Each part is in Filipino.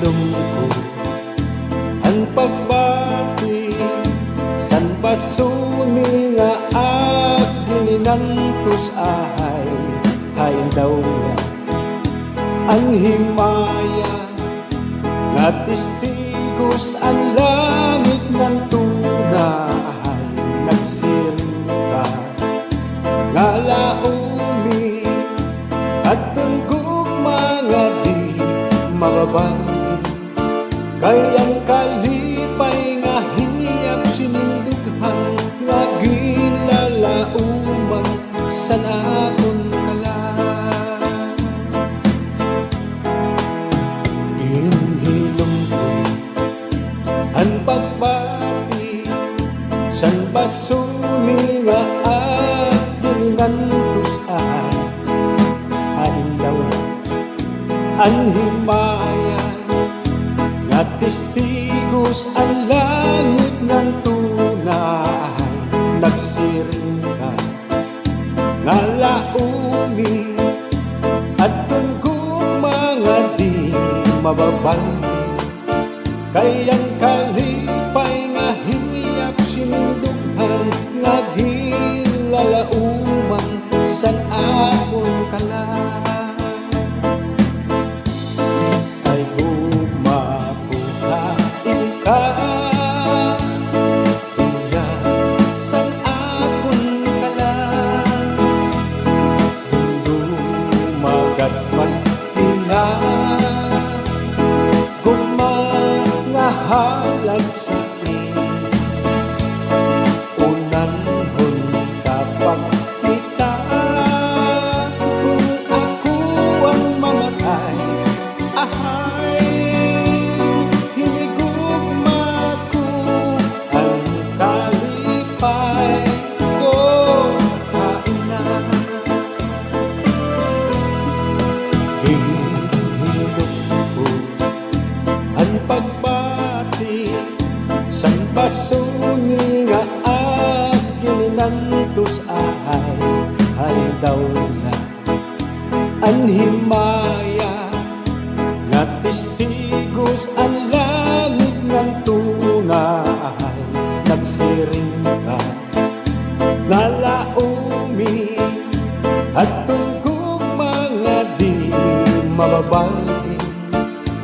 hilom ko ang pagbati san basuni nga gininantos ahay hayan daw nga ang himaya nga testigos ang langit ng tunahay nagsiring ka nga laumi at tunggog mga di mababangin kayang kalipay nga hiniyap sinindughan nga ginlalauman sa nakon kala inhilom ko ang pagbati san basuni nga gininantos ahin daw ang himaya nga testigos ang langit ng tunay nagsiring ka nga laumi at tunggog mga di mababali kayang kalipay nga hiniyap sinindughan nga ginlalauman san akon kala ay bumabukain ka iya san akon kala dumagat mas ila gumangahalag sa unanhon kapag kita kung ako ang mamatay ahay hinigugma ko ang kalipay ko kain na hinilog ko ang pagbati san basuni nga gininantos ahay daw na ang himaya nga testigos ang langit ng tunay nagsiring ka nga laumi at tunggog mga di mababali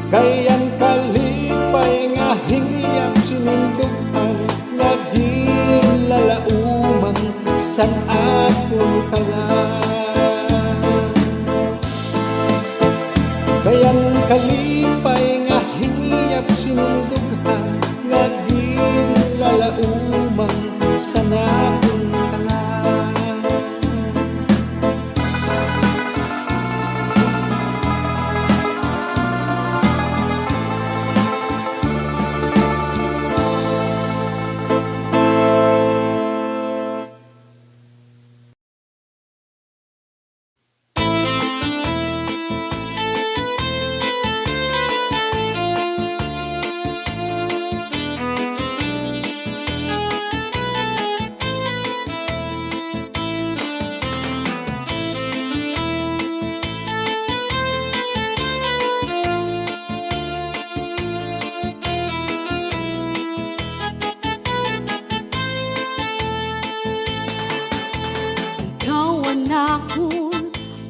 kayang kalipay nga hingyap sinindughan nga ginlalauman san akon kala kayang kalipay nga hingyap sinindughan nga ginlalauman san akon kala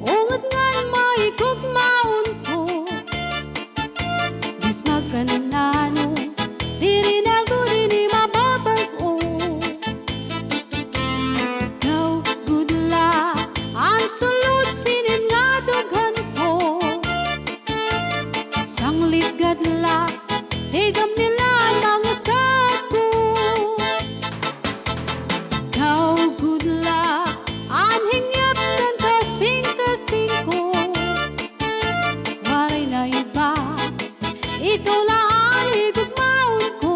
ungad ngan maigugmaon ko bis magkanano diri na diri mababag-o daw gudla ang sulod sinin nga dughan ko sanglit gadla higam nila mga sako daw gudla anhing ko waray na iba ikaw lang igugmaon ko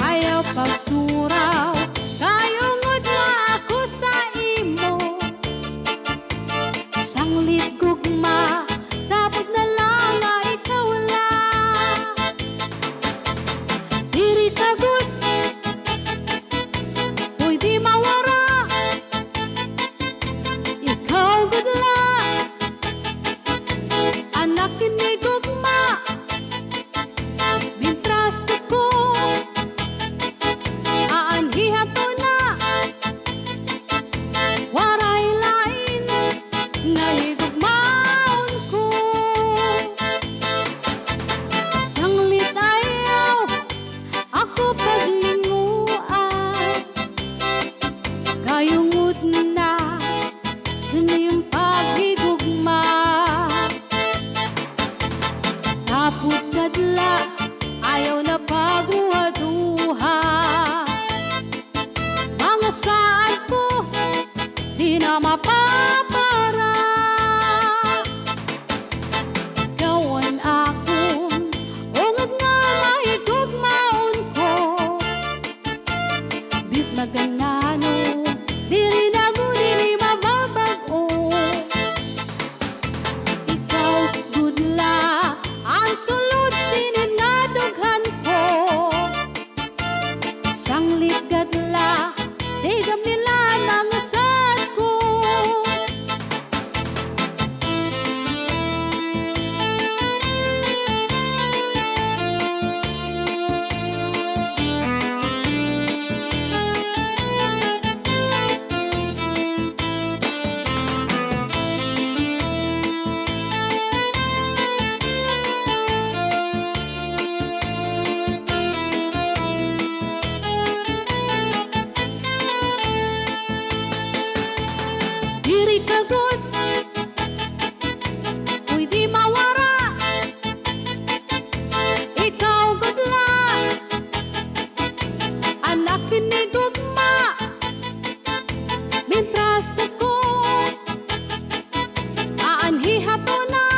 ayaw pagturaw kayungod na ako sa imo sanglit gugma dapat na lang nga ikaw lang diri sagot uy di mawara ikaw gudla anak kinigo Tapos kadla, ayaw na pagruha-duha. Mga saan ko, di na mapapara. Gawan akong ungad nga mahigugmaon ko. Bis maganano, diri na mo diri mababag-o. Ikaw gudla, ang sulod sininadughan ko. Sanglit gadla, tigam nila mga sad ko. Diri kagod, uy di mawara. Ikaw gudla, anak ni gugma. Mintras ako, aanhihato na.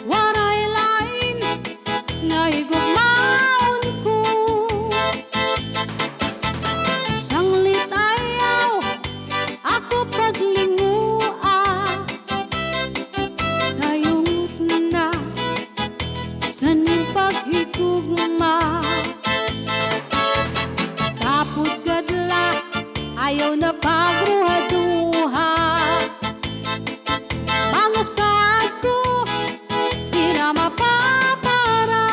Waray lain, nga higugmaon ko. Sanglit ayaw, ako paglingua. Kayong na sa ning paghigugma. Tapos gadla, ayaw na pagruha-duha. Mga saad ko, di na mapapara.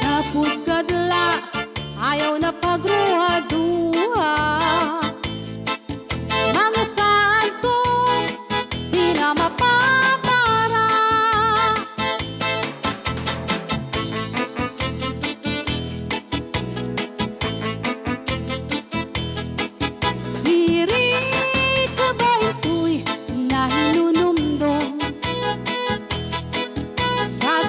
Tapos gadla, ayaw na pagruha-duha. Mga saan ko, di na mapapara. Diri ka ba ito'y nahinunumdum? Sa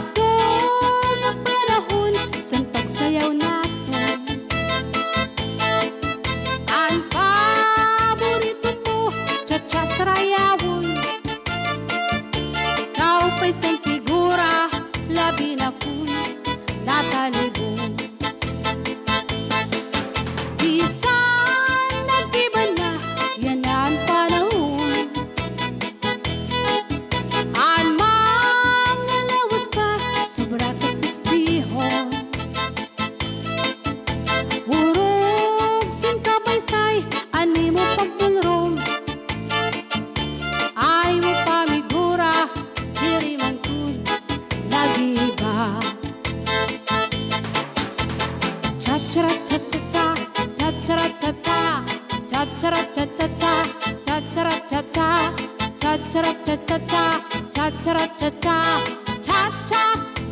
na panahon, sa pagsayaw natin. Ang paborito mo, cha-cha sarayawon. Kau pa'y sang figura, labi na kun natalibong. Bisan nag-iba na, yan ang panahon. Ang mga lawas ka, sobra kasiksihon. Urog sing kabaysay, ani mo pagdulrom. Ay mo pamigura, diri man kun nag-iba. Cha-cha-ra-cha-cha-cha, cha-cha-ra-cha-cha, cha-cha-ra-cha-cha-cha, cha-cha-ra-cha-cha, cha-cha-ra-cha-cha-cha, cha-cha-ra-cha-cha, cha-cha,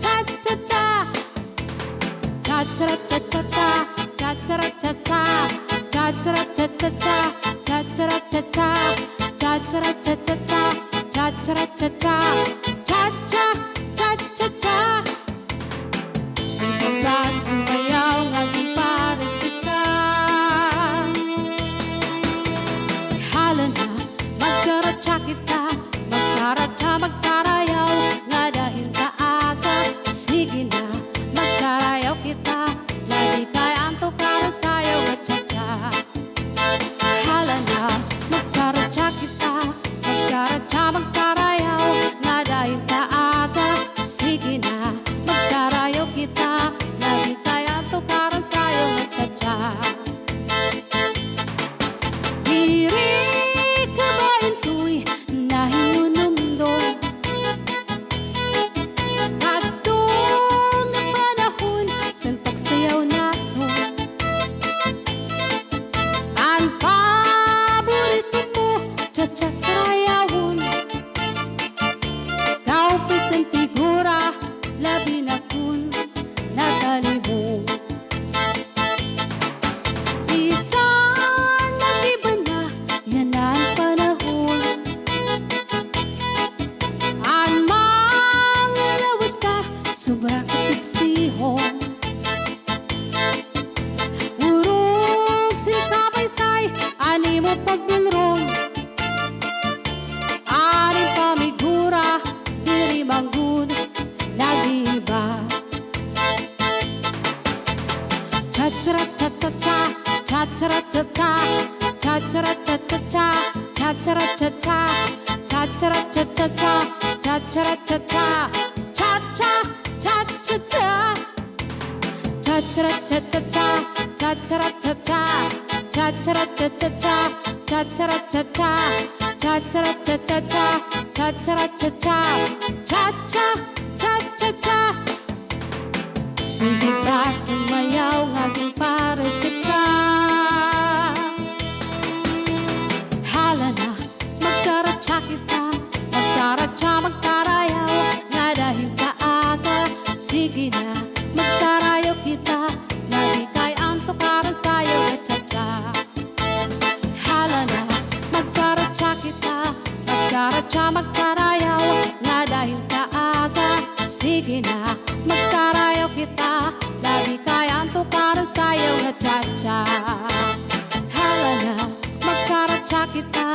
cha-cha-cha. Cha-cha-ra-cha-cha-cha, cha-cha-ra-cha-cha, cha-cha-ra-cha-cha-cha, cha-cha-ra-cha-cha, cha-cha-ra-cha-cha-cha, cha-cha-ra-cha-cha, cha-cha, cha-cha-cha. Ang paglas ng bayaw nga di paresika. Hala na, magkaratsa kita, magkaratsa magsarayaw, nga dahil kaaga. Sige na, magsarayaw kita, na di kaya ang tukaran sayaw nga cha-cha. Hala na, magkaratsa kita, magkaratsa magsarayaw, nga cha-cha-ra-cha-cha-cha, cha-cha-ra-cha-cha, cha-cha, cha-cha-cha. Cha-cha-ra-cha-cha-cha, cha-cha-ra-cha-cha, cha-cha-ra-cha-cha-cha, cha-cha-ra-cha-cha, cha-cha-ra-cha-cha-cha, cha-cha-ra-cha-cha, cha-cha, cha-cha-cha. Hindi ka sumayaw ng aking paresika. Hala na, magtsara-tsa kita, magtsara-tsa, magsarayaw, nga dahil kaaga. Sige na, magsarayaw kita, na di kay antukaran sa'yo at cha-cha. Hala na, magtsara-tsa kita, magtsara-tsa, magsarayaw, nga dahil kaaga. Sige na, magsarayaw kita, na di kay antukaran sa'yo at cha-cha. Hala na, magtsara-tsa kita,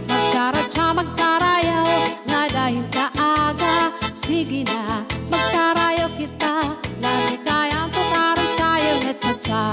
magtsara-tsa, magsarayaw, nga dahil kaaga. Sige na, magsarayaw kita, na di kay antukaran sa'yo at cha-cha.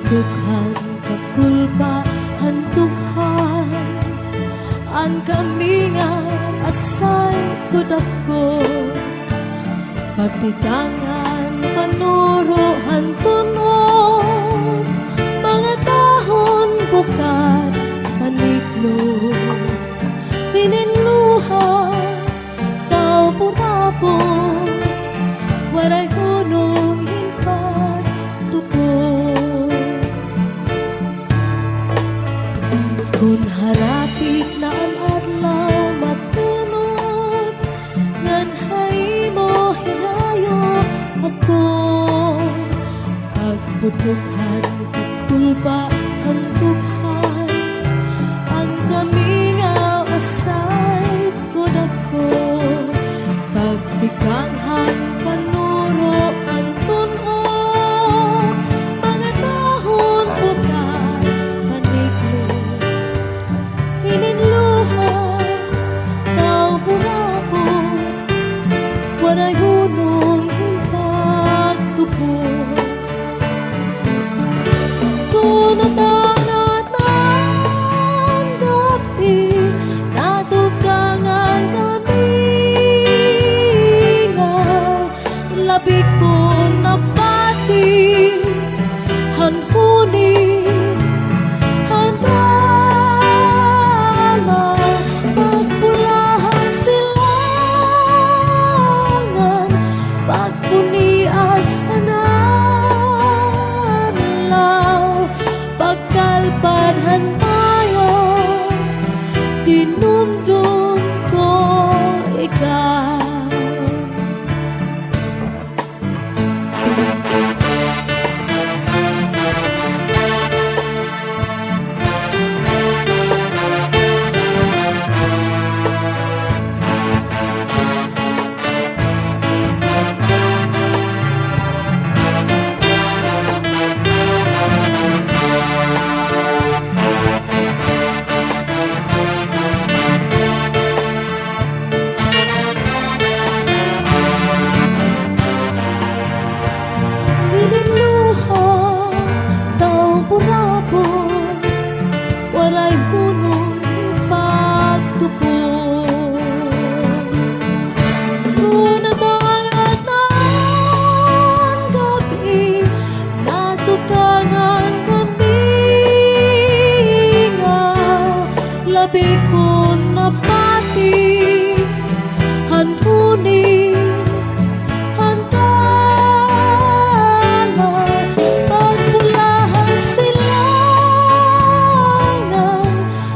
Pagputukhan kakulpa hantughan ang kami nga asay kudako pagtitangan panuro hantunod mga dahon bukat paniklo hininluha tao purapo waray hunong hinpat tupo kun harapit na ang adlaw matunod ngan haymo hirayo ako pagputukhan kakulpa hantughan ang kami nga asay kudako pagtikanghan panuro ang tuno mga dahon bukat paniklo hininluha tao burapo waray hunong hintag tupo tunatanat ang gabi natukangan kami nga labi ko napati hanhuni hantala pagpulahan silangan pagpunias hanalaw pagkalpadhan tayo dinumdum ko ikaw hininluha tao burapo waray hunong pagtupo tunatangat ang gabi natukangan kami nga labi ko napati hanhuni hantala pagpulahan silangan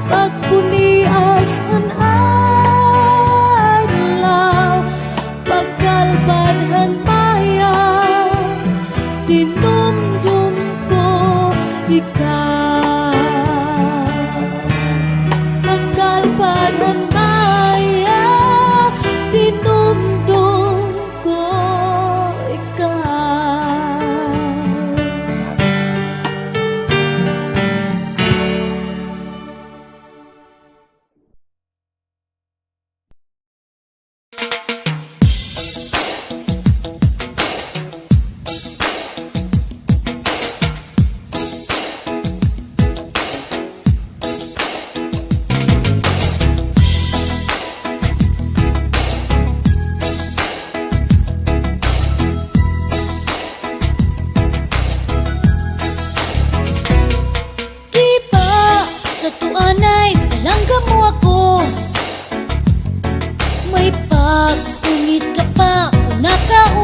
pagpunias hanadlaw pagkalpadhan bayan dinumdum ko ikaw pagkalpadhan bayan dinumdum ko ikaw di ba sa tuanay palangga mo ako may pag-ungit ka pa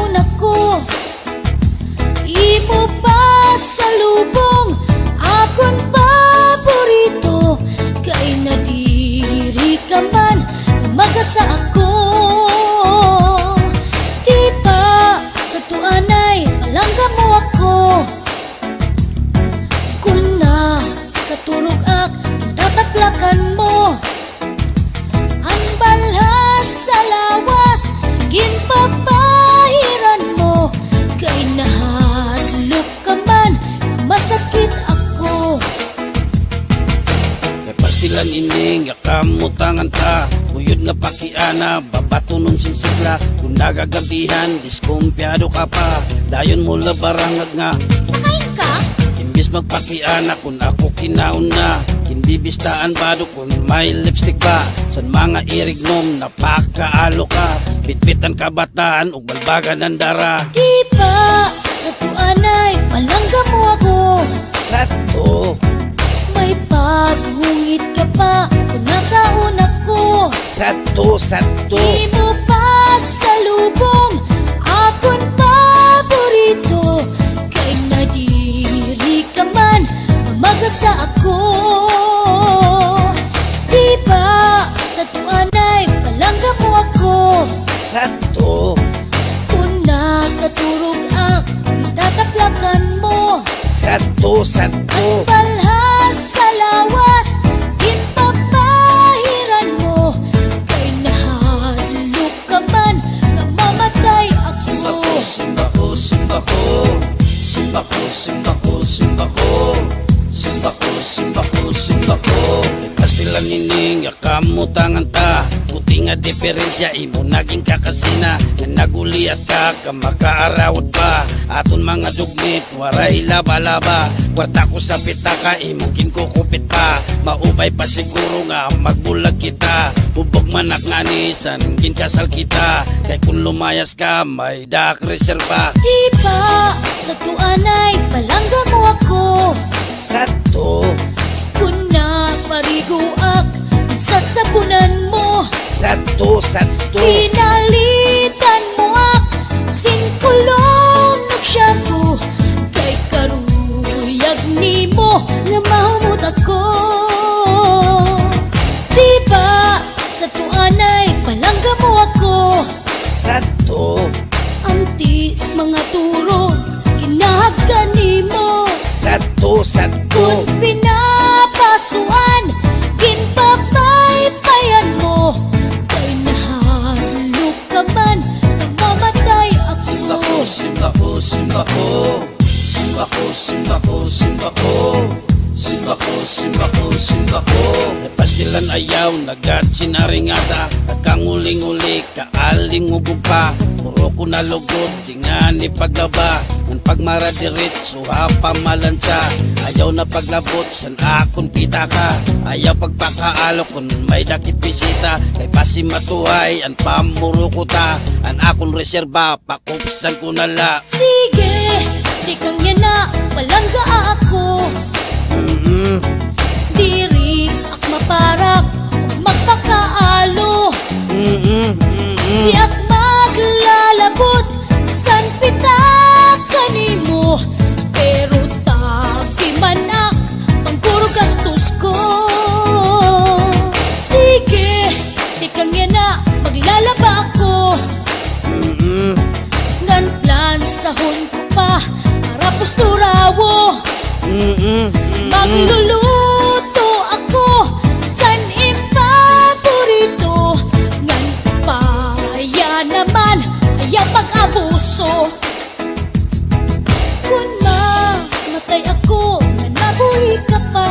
una ko imo pa sa lubong akon paborito kay nadiri ka man magasa ako di ba sa tuanay palangga mo ako kun na katurog ak tataklakan mo ang balhas sa lawas ginpapahiran mo kay nahadlok ka man masakit ako kay pastilan ining yakamutangan ta buyod nga pakiana babato nun sinsigla kung nagagabihan diskumpyado ka pa dayon mo labarangag nga kain ka Imbis magpakiana kung ako kinauna, hindi bistaan bado kung may lipstick ba. San mga irignom napakaalo ka, bitbitan kabataan ug balbagan ng dara. Di ba sa tuanay palangga mo ako? Sato, May paghungit ka pa kung nakaon ako. sato, sato. Di mo pa salubong akong paborito. Kay nadiri ka man magasa ako. Di ba sa tuanay palangga mo ako? Sato, Kung nakaturog ang itataplakan mo. sato, sato. Palhas sa lawas, ginpapahiran mo. Kay nahadlok ka man, namamatay ako. Simba ko, simba ko. Simba ko, simba ko, simba ko. Simba ko, simba ko, simba ko. Pastilan nining akamutangan ta. Buti nga diferensya imo naging kakasina. Nga naguliat ka, kamakaarawat pa. Aton mga dugmit, waray laba-laba. Kwarta ko sa pitaka, imo kinkukupit pa. Maubay pa siguro nga magbulag kita. Hubog manak nga ni sanggin kasal kita. Kay kung lumayas ka, may dak reserva. Di ba sa tuanay palangga mo ako? Sato, Kung napariguak, sasabunan mo. sato, sato. Pinalitan mo ak, singkulong nagsyapo. Kay karuyag ni mo, nga mahumot ako. Di ba sa tuanay palangga mo ako? Sato, Antis mga turo, kinahagdan ni mo. sato, sato. Kung pinapasuan, ginpapaypayan mo. Kay nahadlok ka man, namamatay ako. Simba ko, simba ko. Simba ko, simba ko, simba ko. Simba ko, simba ko, simba ko. May pastilan ayaw, nagat sinaringasa. Nagkanguling-uli, kaaling-ugog pa. Puro ko nalugod, tingan ni paglaba. Nang pagmaradirit, suha pamalansa. Ayaw na paglabot, san akon pita ka. Ayaw pagpakaalo kung may dakit bisita. Kay pasimatuhay, an pamuro ko ta. An akon reserba, pakupisan ko nala. Sige, di kang yan na, palangga ako. Diri ak maparak, ug magpakaalo. Di ak maglalabot, san pitaka nimo. Pero tabi man ak, pangkuro gastos ko. Sige, di kang yan na, maglalaba ako. Ngan plan sahon ko pa, para posturawo. Magluluto ako, san impaborito. Ngan paya naman, ayaw pag-abuso. Kung mamatay ako, nga nabuhi ka pa.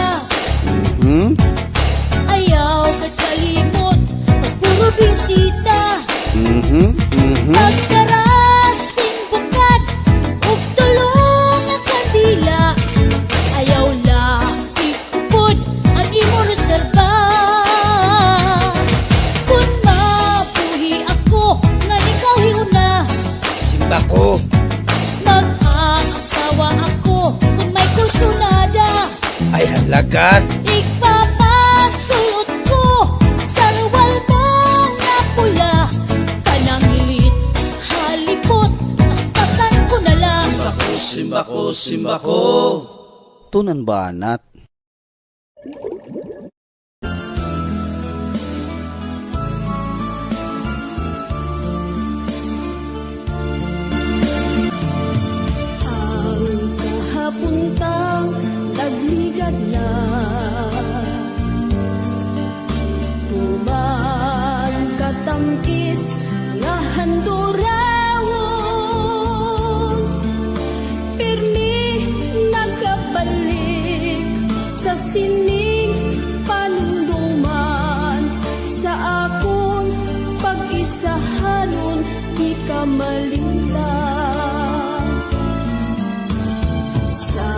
Ayaw kay kalimot, pagpuro bisita. Pagkarasing bukad, ug tulong ang kandila. Ayaw lang ikupod ang imo reserva. Kung mabuhi ako, nga ikaw hiuna. Simba ko, Mag-aasawa ako kung may kursunada. ay halagat. Ipapasuot ko sa ruwal mo na pula. Kanang lit, halipot, pastasan ko na lang. Simba ko, simba ko. Tunan ba, Nat? Ang kahapuntang nagligad na, tuman katangkis nga handurawon. Pirmi nagkabalik sa sining panunduman. Sa akong pag-isahanon di ka malintang. Sa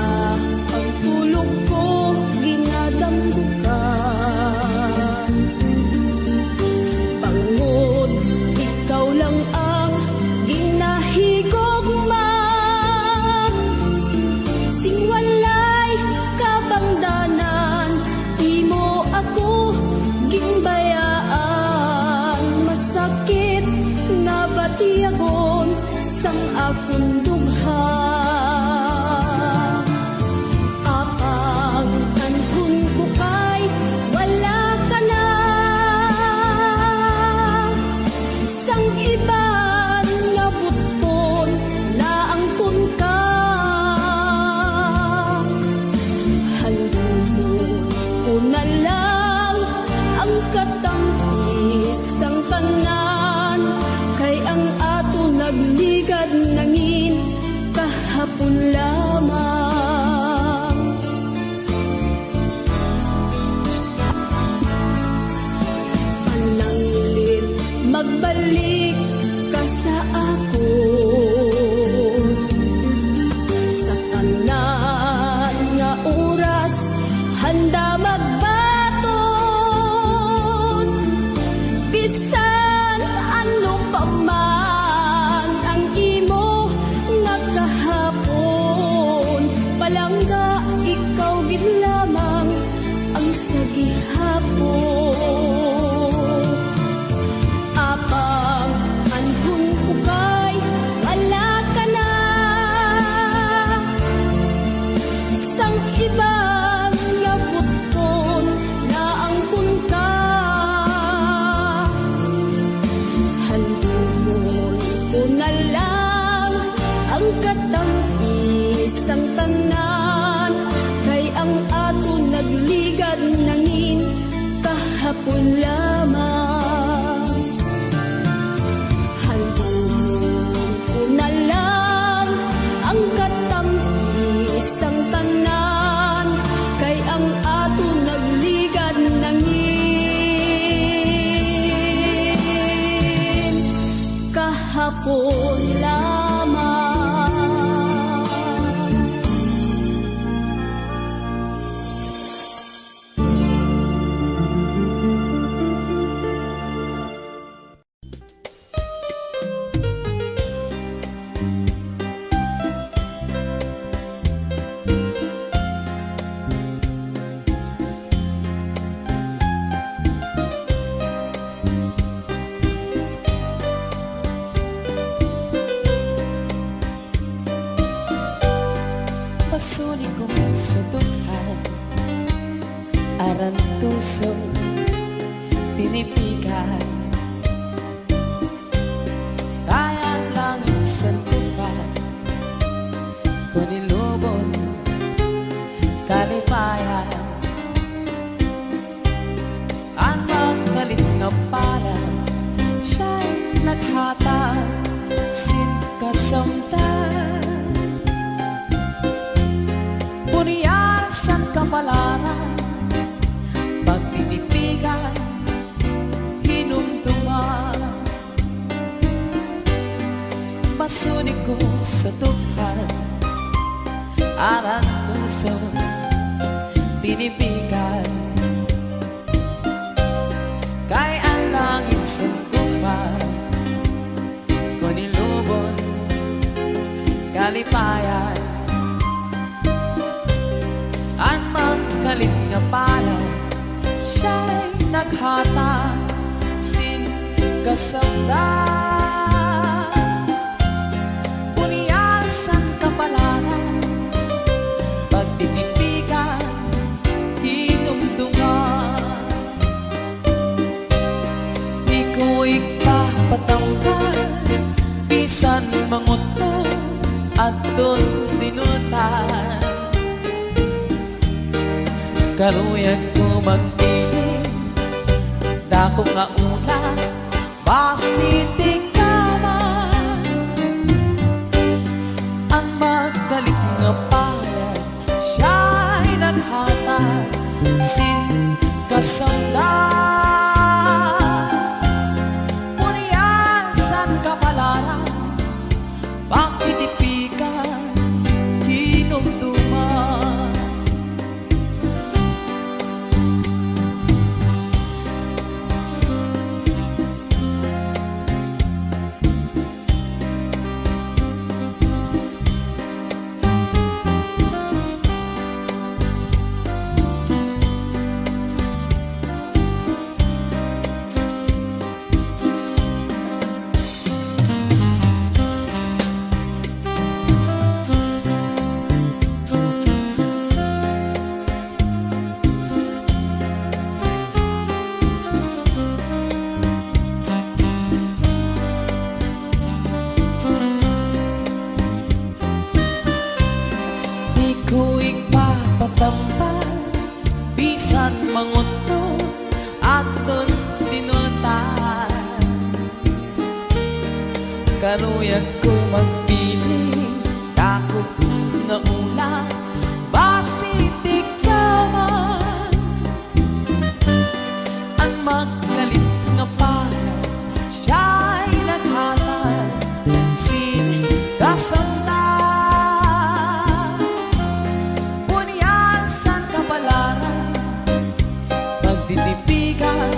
tiyagon sang akong dugha. Apang anhon ko kay wala ka na, sang iban nga buton na angkon ka. Handumon ko na lang ang katangis sang tanan, kay ang ato nagligad nangin kahapon lamang. Pananglit magbalik ka sa ako, sa tanan nga oras handa magbaton. Bisan ano pa man ang imo nga kahapon, palangga ikaw gid lamang ang sa gihapon. Apang anhon ko kay wala ka na, sang ibang nga buton na angkon ka. Handumon ko na lang ang katangis ang tanan, kay ang ato nagligad nangin kahapon lamang. Handumon ko na lang ang katangis ang tanan, kay ang ato nagligad nangin kahapon lamang. Pasuni ko sa dughan, aran tusong tinipikan, kaya langit sa lupa, kunilubon kalipayan. Ang magkalit nga para siya'y naghatag sin kasamtan. Buniyal san kapalaran, pagtititigan, hinumduman. Pasunik ko sa tukhan, aran puso, tinipigan, kay ang langit sa lupa, kunilubon kalipayan. Ang magkalit nga pala siya'y naghata sin kasamdan. Buniyal san kapalaran, pagtitipigan, hinumdungan. Di ko ipapatanggal, bisan manguto at doon dinutan. Kaluyan ko magpiling, dako nga una, basitik ka man. Ang magkalit nga pala siya'y naghatag sin kasamdan. Buniyal san kapalaran, pagtitipikan, hinumduman. luyag ko magpiling, takot na ulan, basitik naman. Ang magalit nga pala, siya'y naghatag, sin kasamtan. Bunyan san kapalaran, magtitipigan,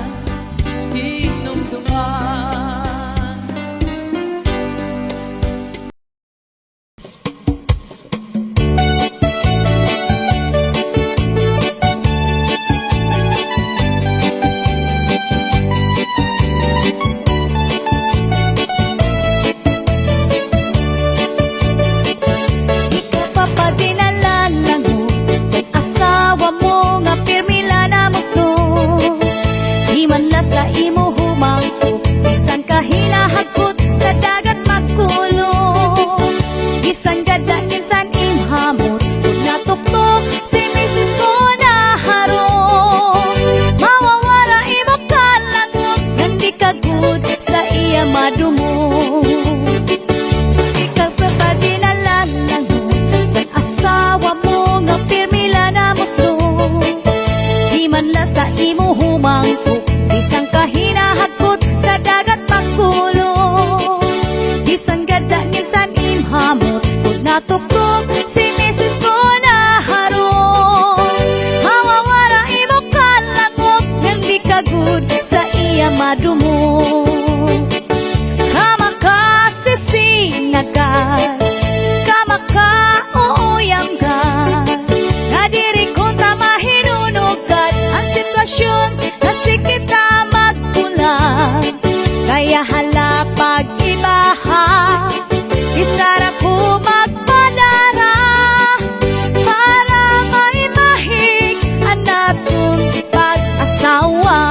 hinumduman. Papadinalan lang mo sa asawa mo nga pirmila na musto. Di man na sa imo humangko, bisan ka hinahagkot sa dagat magkulo. Bisan gada minsan imhamot, kung natuktok si Mrs. ko na harong. Mawawara imo kalangot, hindi ka good sa iya madumo. Ikaw papadinalan lang mo sa asawa mo nga pirmila na musto. Di man la sa imo humangko, bisan ka hinahagkot sa dagat magkulo. Bisan gada minsan imhamot, kung natuktok si Mrs. ko na harong. Mawawara imo kalangot, hindi ka good sa iya madumo. Kamakasisinagan, kamakauyanggan, nadiri kong tamahinunugan ang sitwasyon kasi kita magkulang. Kaya hala pag-ibaha, isarap ko magpadara para maimahig ang natong pag-asawa.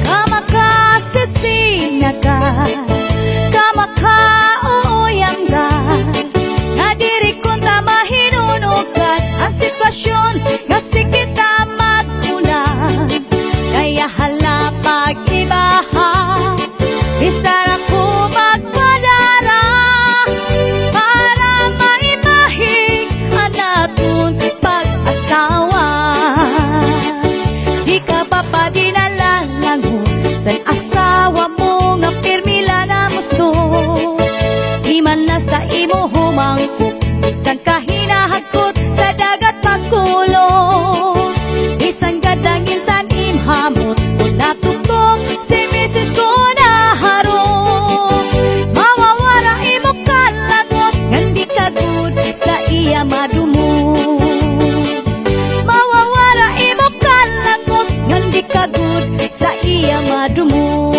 Kamakasisinagan, kamakauyanggan, nadiri kong tamahinunugan ang sitwasyon kasi kita magkulang. Kaya hala pag-ibaha, isarap ko magpadara para maimahig ang natong pag-asawa. Di ka papadinalan lang mo sa asawa mo nga pirmila na musto. Di man na sa imo humangko, bisan ka hinahagkot sa dagat magkulo. Bisan gadang insan imhamot, kung natuktok si Mrs. ko na harong. Mawawara imo kalangot, hindi ka good sa iya madumo. Mawawara imo kalangot, hindi ka good sa iya madumo.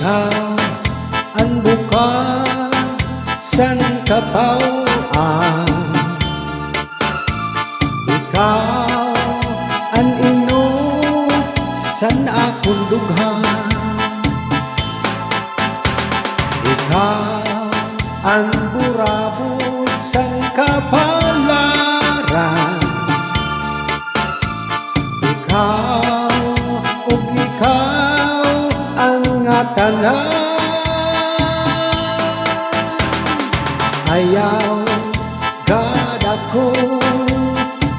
Ikaw ang bukas san katawaan, ikaw ang inusan akong dughan, ikaw ang burabot sang kapalaran, ikaw ug ikaw ang tanan. Ayaw gada ko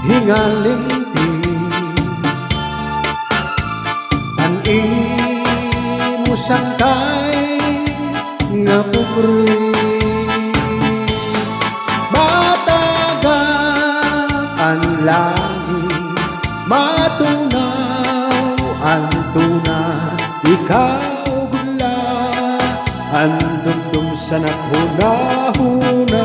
hingalimti ang imo sangkay nga pugri. Matagal ang langit, matunaw ang tuna, ikaw gula, ang dumdum sa naghuna-huna.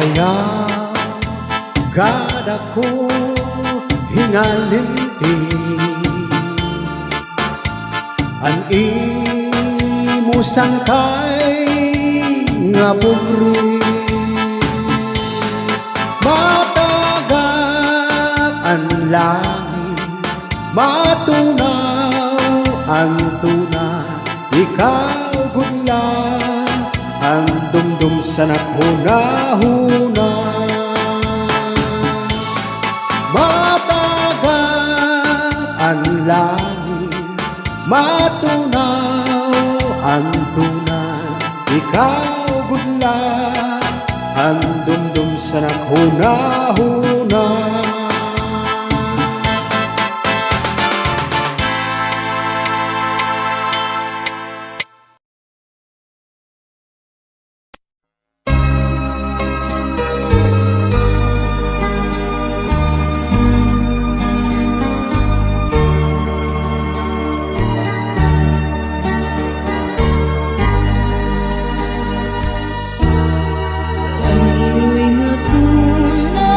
Kaya gada ko hingalinti ang imo sangkay nga pugri. Matagat ang langit, matunaw ang tuna, ikaw gula, ang dumdum sa naghuna-huna. Matagat ang langit, matunaw ang tuna, ikaw gula, ang dumdum sa naghuna-huna. Iluwing ako na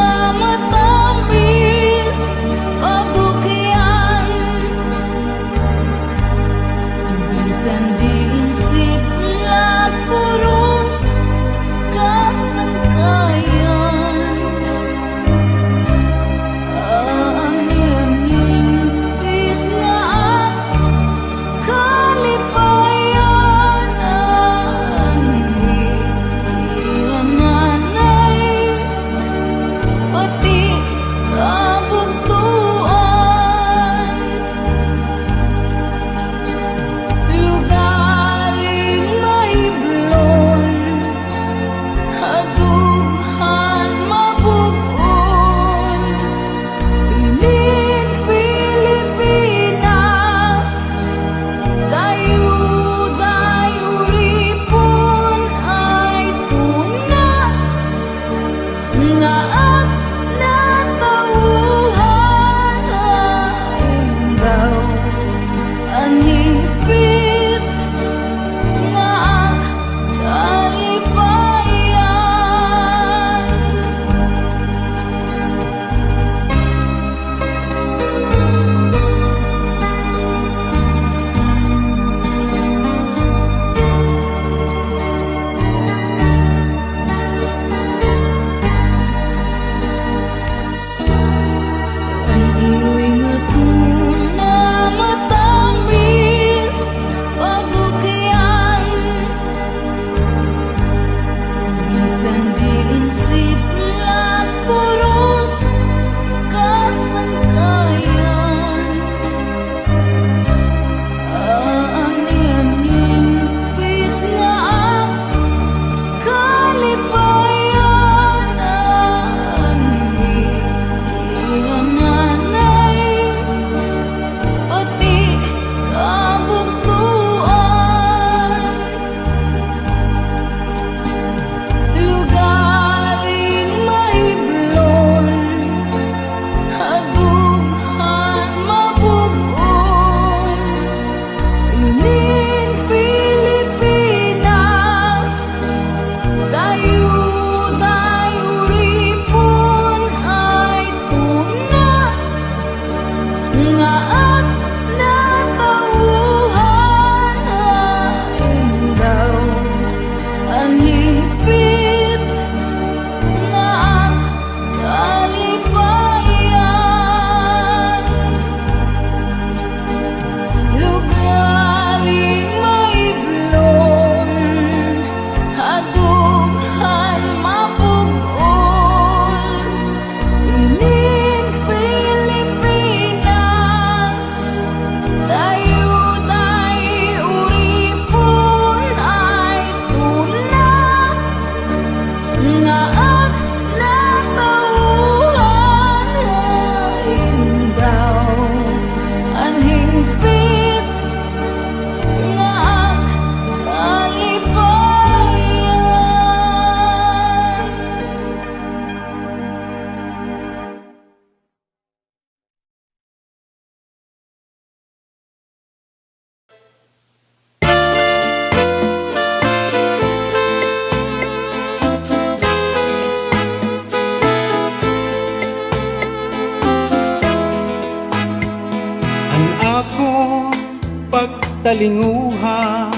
pagtalinguha,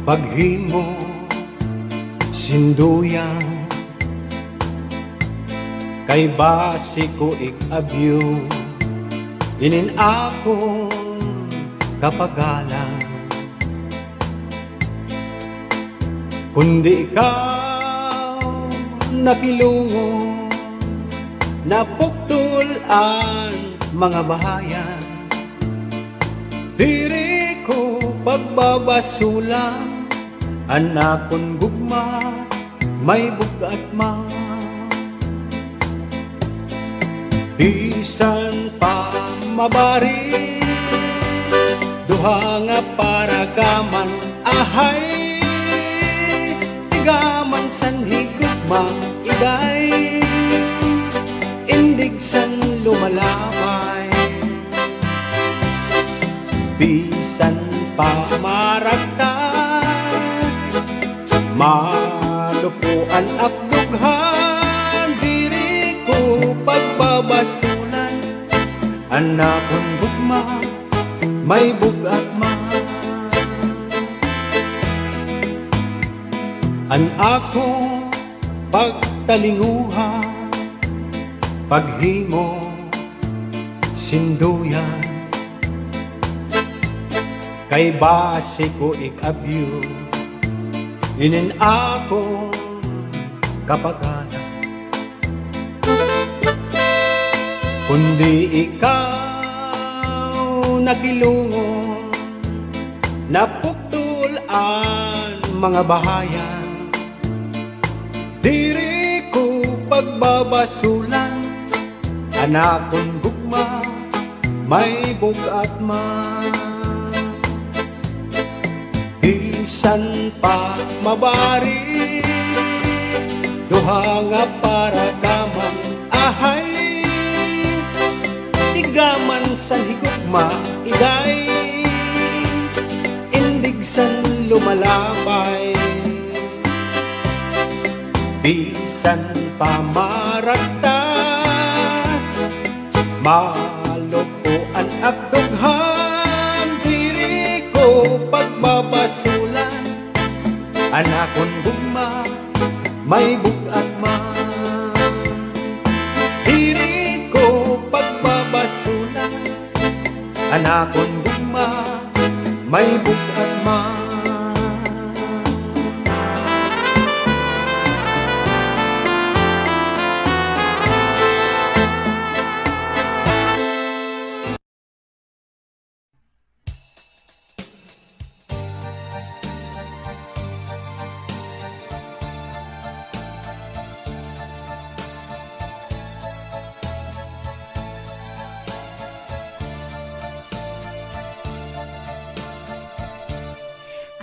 paghimo, sinduyan, kay base ko ikabyo, inin akong kapagalan. Kundi ikaw nakilungo, napuktol ang mga bahayan. Diri ko pagbabasulang, anakon gugma, may bugat ma. Bisan pa mabari, duha nga para gaman, ahay, tigaman san higugma, igay, indig san lumalabay. Bisan pa maragtas, malupuan ak dughan, diri ko pagbabasulan, anakon gugma, may bugat ma. An ako pagtalinguha, paghimo, sinduyan, kay base ko ikabyo, inin ako kapagalan. Kundi ikaw nakilungo, napuktol ang mga bahayan. Diri ko pagbabasulan, anakon gugma, may bugat ma. Bisan pa mabari, duha nga para kamang, ahay, tigaman san higugma, igay, indig san lumalabay. Bisan pa maragtas, malupuan at dughan, diri ko pagbabasulan, anakon gugma, may bugat ma. Diri ko pagbabasulan, anakon gugma, may bugat ma.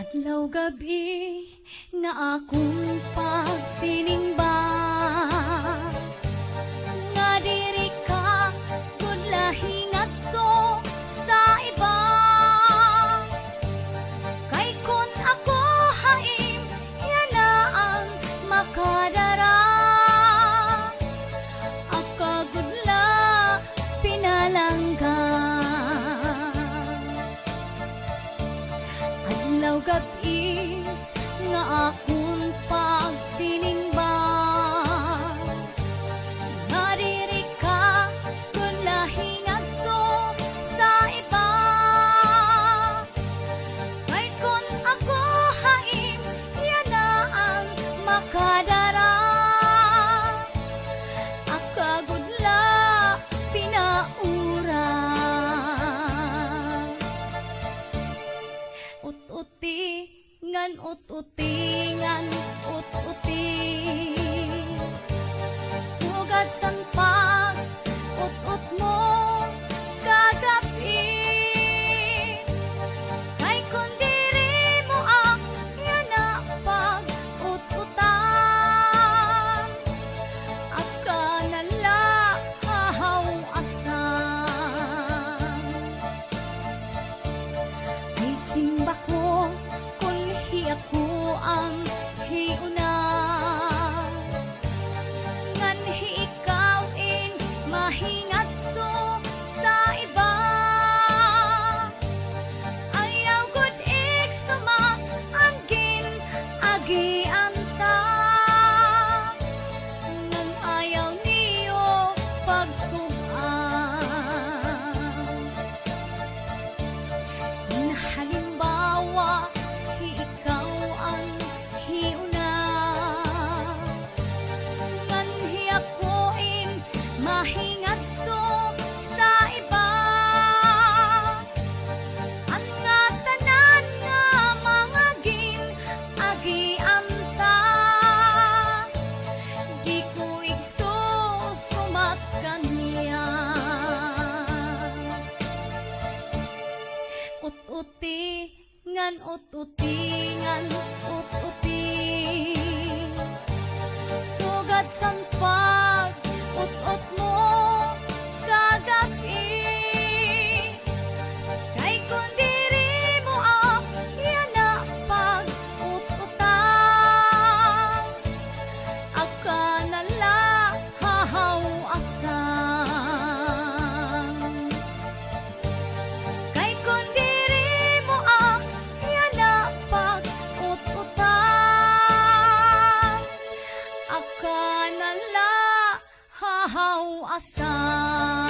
Adlaw gabi nga akong pagsiningba, nga diri ka gudlahingat ko sa iba. Kay kun ako haim, yan na ang makadara. Akagudla pinalangga, adlaw gabi nga akong pagsiningba, nga diri ka kun lahingat ko sa iba. Kay kun ako haim, yan na ang makadara. Akagudla pinaura, ut-uti ngan ut-uti ngan ut-uti, sugat san pag ut-ut mo kagabi. Kay kun diri mo ang yan na pag ut-utan, akanala hahaw asam. Ay simba ko kun hi ako Ut-utingan, ut-utingan, ut-uti. Sugat sampag, ut-ut mo kagabi. Kay kung diri mo yan na pag ut-utang, aka nala hahaw asang. Kay kung diri mo yan na pag ut-utang, aka nala hahaw asang.